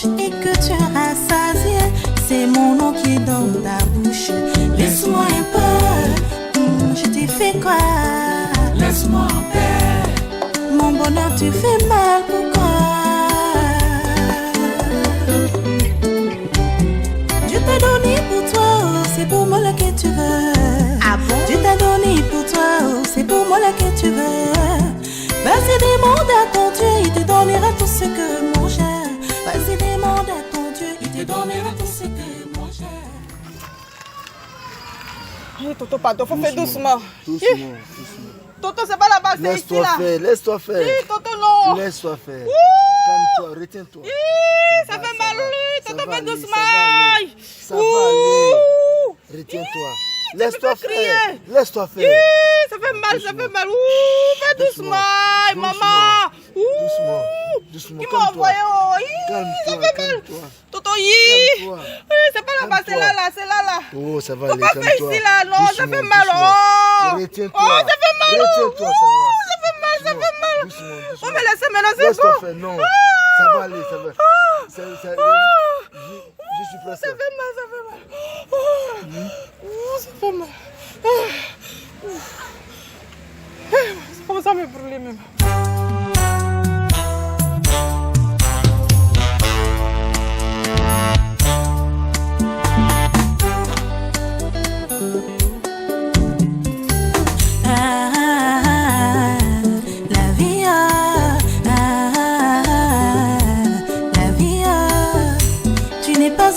manges et que tu rassasies, c'est mon nom qui est dans ta bouche. Laisse-moi un peu, je t'ai fait quoi? Laisse-moi en paix. Mon bonheur, tu fais mal, pourquoi? Dieu t'a donné pour toi, oh, c'est pour moi là que tu veux. Ah bon? Dieu t'a donné pour toi, oh, c'est pour moi là que tu veux. Vas-y, demande à ton Dieu, il te donnera tout ce que mon cher. Vas-y, demande à ton Dieu, il te donnera tout ce que mon cher. Toto, pardon, faut faire doucement. Doucement. Toto, c'est pas là-bas, c'est ici là. Laisse-toi faire. Toto, non. Laisse-toi faire. Calme-toi, retiens-toi. Ça fait mal, Toto, fais doucement. Ça va aller. Retiens-toi. Laisse-toi faire. Laisse-toi faire. Ça fait mal, ça fait mal. Fais doucement, maman. Doucement. Qui m'a envoyé? Ça fait mal. Toto, c'est pas là-bas, c'est là. Oh, ça va Faut aller. pas faire ici là, non, ça fait mal. Retiens-toi. Ça fait mal. Retiens-toi, Ça fait mal. Doucement. On me laisse maintenant, c'est Laisse-toi bon. faire, non. Ça va aller, ça va. Je suis prêt. Ça fait mal. Ça fait mal. Ça commence à me brûler même.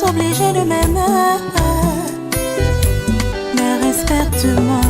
Obligé de m'aimer, mais respecte-moi.